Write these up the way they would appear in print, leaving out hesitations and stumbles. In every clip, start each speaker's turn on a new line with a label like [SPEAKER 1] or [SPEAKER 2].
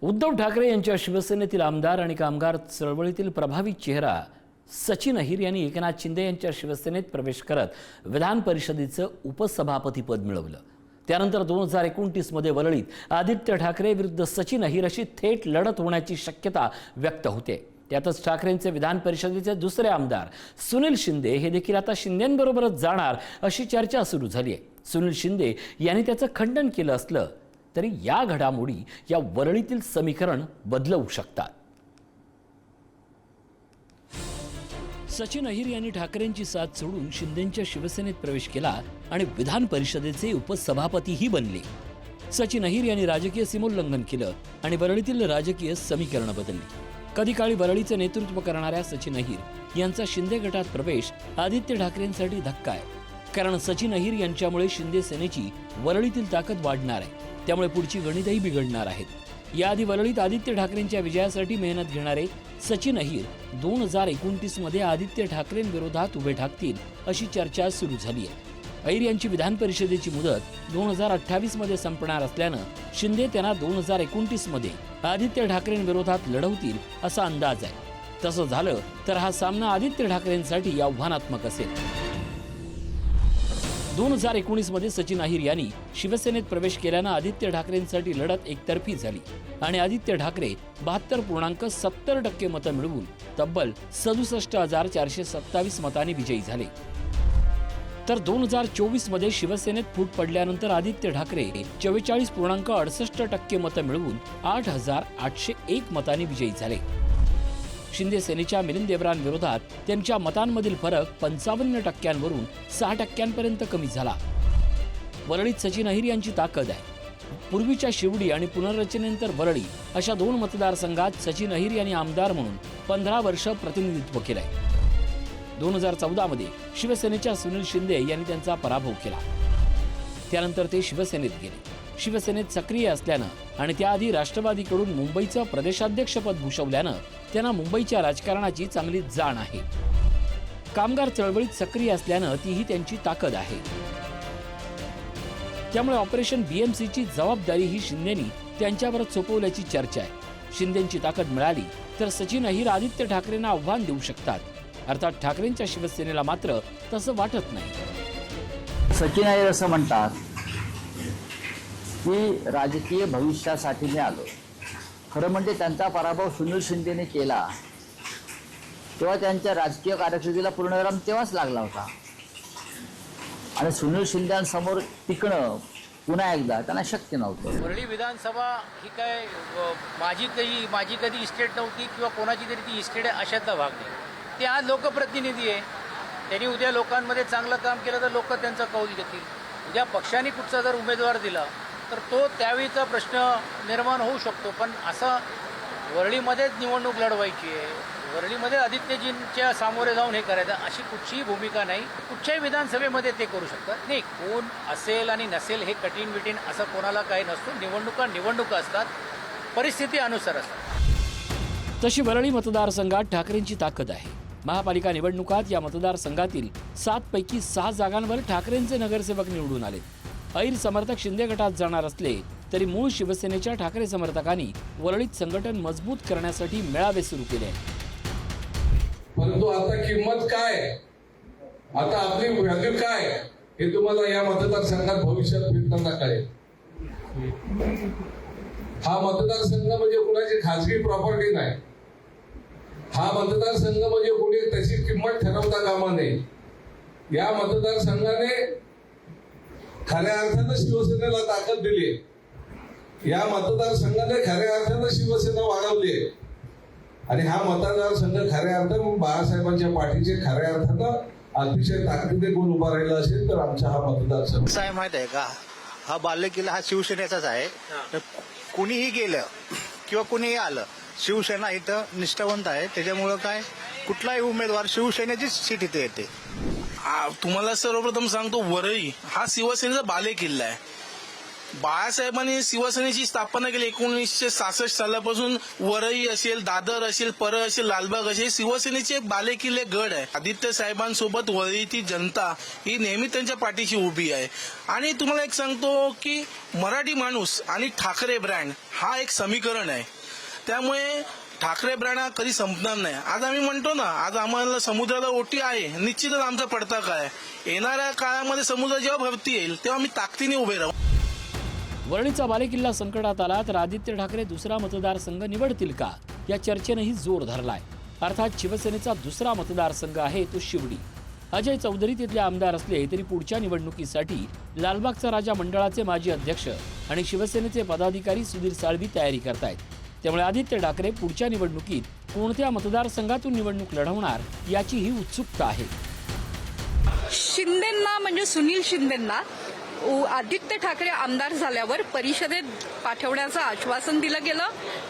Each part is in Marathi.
[SPEAKER 1] उद्धव ठाकरे यांच्या शिवसेनेतील आमदार आणि कामगार चळवळीतील प्रभावी चेहरा सचिन अहिर यांनी एकनाथ शिंदे यांच्या शिवसेनेत प्रवेश करत विधान परिषदेचं उपसभापतीपद मिळवलं। त्यानंतर 2029 मध्ये वरळीत आदित्य ठाकरे विरुद्ध सचिन अहिर अशी थेट लढत होण्याची शक्यता व्यक्त होते। त्यातच ठाकरेंचे विधान परिषदेचे दुसरे आमदार सुनील शिंदे हे देखील आता शिंदेंबरोबरच जाणार अशी चर्चा सुरू झाली आहे। सुनील शिंदे यांनी त्याचं खंडन केलं असलं तरी या घडामोडी या वरळीतील समीकरण बदलवू शकतात। सचिन अहिर यांनी ठाकरेंची साथ सोडून शिंदेंच्या शिवसेनेत प्रवेश केला आणि विधान परिषदेचे उपसभापतीही बनले। सचिन अहिर यांनी राजकीय सीमोल्लंघन केलं आणि वरळीतील राजकीय समीकरण बदलली। कधी काळी वरळीचे नेतृत्व करणाऱ्या सचिन अहिर यांचा शिंदे गटात प्रवेश आदित्य ठाकरेंसाठी धक्का आहे, कारण सचिन अहिर यांच्यामुळे शिंदे सेनेची वरळीतील ताकद वाढणार आहे। त्यामुळे पुढची गणितही बिघडणार आहेत। याआधी वरळीत आदित्य ठाकरेंच्या विजयासाठी मेहनत घेणारे सचिन अहिर 2029 मध्ये आदित्य ठाकरेंविरोधात उभे ठाकतील अशी चर्चा सुरू झाली आहे। अहिर यांची विधान परिषदेची मुदत 2028 मध्ये संपणार असल्यानं शिंदे त्यांना 2029 मध्ये आदित्य ठाकरेंविरोधात लढवतील असा अंदाज आहे। तसं झालं तर हा सामना आदित्य ठाकरेंसाठी आव्हानात्मक असेल। 2019 मध्ये सचिन अहिर यांनी शिवसेनेत प्रवेश केल्यानं आदित्य ठाकरेंसाठी लढत एकतर्फी झाली आणि आदित्य ठाकरे 72.70% मतं मिळवून तब्बल 67,427 मतांनी विजयी झाले। तर 2024 मध्ये शिवसेनेत फूट पडल्यानंतर आदित्य ठाकरे 44.68% मतं मिळवून 8,801 मतांनी विजयी झाले। शिंदे सेनेच्या मिलिंद देवरांविरोधात त्यांच्या मतांमधील फरक 55%वरून 6%पर्यंत कमी झाला। वरळीत सचिन अहिर यांची ताकद आहे। पूर्वीच्या शिवडी आणि पुनर्रचनेनंतर वरळी अशा 2 मतदारसंघात सचिन अहिर यांनी आमदार म्हणून 15 वर्ष प्रतिनिधित्व केलंय। 2014 मध्ये शिवसेनेच्या सुनील शिंदे यांनी त्यांचा पराभव केला। त्यानंतर ते शिवसेनेत गेले। शिवसेनेत सक्रिय असल्यानं आणि त्याआधी राष्ट्रवादीकडून मुंबईचं प्रदेशाध्यक्षपद भूषवल्यानं त्यांना मुंबईच्या राजकारणाची चांगली जाण आहे। कामगार चळवळीत सक्रिय असल्यानं तीही त्यांची ताकद आहे। त्यामुळे ऑपरेशन BMCची जबाबदारी ही शिंदेनी त्यांच्यावरच सोपवल्याची चर्चा आहे। शिंदेंची ताकद मिळाली तर सचिन अहिर आदित्य ठाकरेंना आव्हान देऊ शकतात। अर्थात ठाकरेंच्या शिवसेनेला मात्र तसं वाटत नाही।
[SPEAKER 2] सचिन अहिर असं म्हणतात की राजकीय भविष्यासाठी मी आलो। खरं म्हणजे त्यांचा पराभव सुनील शिंदेने केला तेव्हा त्यांच्या राजकीय कारकिर्दीला पूर्णविराम तेव्हाच लागला होता आणि सुनील शिंदेसमोर टिकणं पुन्हा एकदा त्यांना शक्य नव्हतं।
[SPEAKER 3] वरळी विधानसभा ही काय माझी कधी इस्टेट नव्हती किंवा कोणाची तरी ती इस्टेट आहे अशातला भाग नाही। ते आज लोकप्रतिनिधी आहे। त्यांनी उद्या लोकांमध्ये चांगलं काम केलं तर लोक त्यांचा कौल घेतील। उद्या पक्षाने कुठचा जर उमेदवार दिला तर तो त्यावेळीचा प्रश्न निर्माण होऊ शकतो। पण असं वरळीमध्येच निवडणूक लढवायची आहे, वरळीमध्ये आदित्यजींच्या सामोरे जाऊन हे करायचं अशी कुठचीही भूमिका नाही। कुठच्याही विधानसभेमध्ये ते करू शकतात। नाही, कोण असेल आणि नसेल हे कठीण बिटीन असं कोणाला काही नसतो। निवडणुका असतात, परिस्थिती अनुसार असतात।
[SPEAKER 1] तशी वरळी मतदारसंघात ठाकरेंची ताकद आहे। महापालिका निवडणुकात या मतदारसंघातील 7 पैकी 6 जागांवर ठाकरेंचे नगरसेवक निवडून आले। अहिर समर्थक शिंदे गटात जाणार असले तरी मूळ शिवसेनेच्या ठाकरे समर्थकांनी वरळीत संघटन मजबूत करण्यासाठी मेळावे सुरू केले आहेत।
[SPEAKER 4] परंतु आता किंमत काय, आता आपली व्हॅल्यू काय हे तुम्हाला या मतदारसंघात भविष्यात फिरताना कळेल। हा मतदारसंघ म्हणजे कुणाची खाजगी प्रॉपर्टी नाही। हा मतदारसंघ म्हणजे कोणी त्याची किंमत ठरवता कामा नये। या मतदारसंघाने खऱ्या अर्थानं शिवसेनेला ताकद दिली। या मतदारसंघाने खऱ्या अर्थानं शिवसेना वाढवली आणि हा मतदारसंघ खऱ्या अर्थानं बाळासाहेबांच्या पाठीचे खऱ्या अर्थानं अतिशय ताकदीने कोण उभा राहिला असेल तर आमचा हा मतदारसंघ
[SPEAKER 5] काय माहित आहे का, हा बालेकिल्ला हा शिवसेनेचाच आहे। तर कुणीही गेलं किंवा कुणीही आलं, शिवसेना इथं निष्ठावंत आहे। त्याच्यामुळं काय कुठलाही उमेदवार शिवसेनेचीच सीट इथे येते।
[SPEAKER 6] तुम्हाला सर्वप्रथम सांगतो, वरळी हा शिवसेनेचा बालेकिल्ला आहे। बाळासाहेबांनी शिवसेनेची स्थापना केली 1966 सालापासून. वरई असेल, दादर असेल, परळ असेल, लालबाग असेल, शिवसेनेचे बालेकिल्ले गड आहे. आदित्य साहेबांसोबत वरळीची जनता ही नेहमी त्यांच्या पाठीशी उभी आहे. आणि तुम्हाला एक सांगतो की मराठी माणूस आणि ठाकरे ब्रँड हा एक समीकरण आहे. त्यामुळे ठाकरे ब्रँड हा कधी संपणार नाही. आज आम्ही म्हणतो ना, आज आम्हाला समुद्राला ओटी आहे, निश्चितच आमचा पडता काय. येणाऱ्या काळामध्ये समुद्र जेव्हा भरती येईल तेव्हा आम्ही ताकदीने उभे राहू.
[SPEAKER 1] वरळीचा बालेकिल्ला संकटात आला तर आदित्य ठाकरे दुसरा मतदारसंघ निवडतील का या चर्चेनेही जोर धरलाय. अर्थात शिवसेनेचा दुसरा मतदारसंघ आहे तो शिवडी. अजय चौधरी तिथले आमदार असले तरी पुढच्या निवडणुकीसाठी लालबागचा राजा मंडळाचे माजी अध्यक्ष आणि शिवसेनेचे पदाधिकारी सुधीर साळवी तयारी करतायत. त्यामुळे आदित्य ठाकरे पुढच्या निवडणुकीत कोणत्या मतदारसंघातून निवडणूक लढवणार याचीही उत्सुकता आहे.
[SPEAKER 7] शिंदेंना म्हणजे सुनील शिंदेंना आदित्य ठाकरे आमदार झाल्यावर परिषदेत पाठवण्याचं आश्वासन दिलं गेलं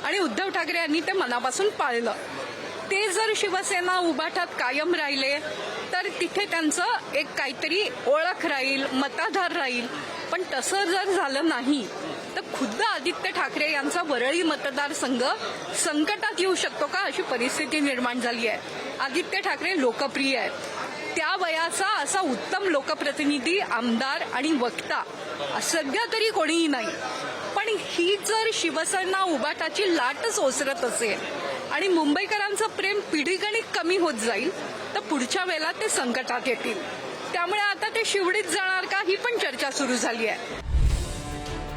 [SPEAKER 7] आणि उद्धव ठाकरे यांनी ते मनापासून पाळलं. ते जर शिवसेना उभाठात कायम राहिले तर तिथे त्यांचं एक काहीतरी ओळख राहील, मताधार राहील. पण तसं जर झालं नाही तर खुद्द आदित्य ठाकरे यांचा वरळी मतदारसंघ संकटात येऊ शकतो का अशी परिस्थिती निर्माण झाली आहे. आदित्य ठाकरे लोकप्रिय आहेत. त्या वयाचा असा उत्तम लोकप्रतिनिधी, आमदार आणि वक्ता सध्या तरी कोणीही नाही. पण ही जर शिवसेना उभाटाची लाटच ओसरत असेल आणि मुंबईकरांचं प्रेम पिढीगणिक कमी होत जाईल तर पुढच्या वेळेला ते संकटात येतील. त्यामुळे आता ते शिवडीत जाणार का ही पण चर्चा सुरू झाली आहे.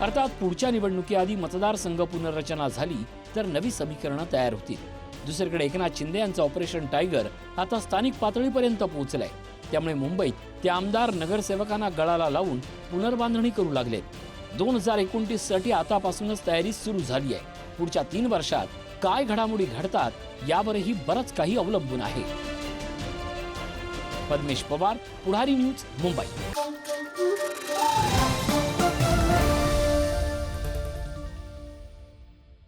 [SPEAKER 1] अर्थात पुढच्या निवडणुकीआधी मतदारसंघ पुनर्रचना झाली तर नवी समीकरणं तयार होतील. दुसरीकडे एकनाथ शिंदे यांचं ऑपरेशन टायगर आता स्थानिक पातळीपर्यंत पोहोचलंय. त्यामुळे मुंबईत ते आमदार नगरसेवकांना गळाला लावून पुनर्बांधणी करू लागलेत. 2029 साठी आतापासूनच तयारी सुरू झाली आहे. पुढच्या 3 वर्षात काय घडामोडी घडतात यावरही बरंच काही अवलंबून आहे. पद्मेश पवार, पुढारी न्यूज, मुंबई.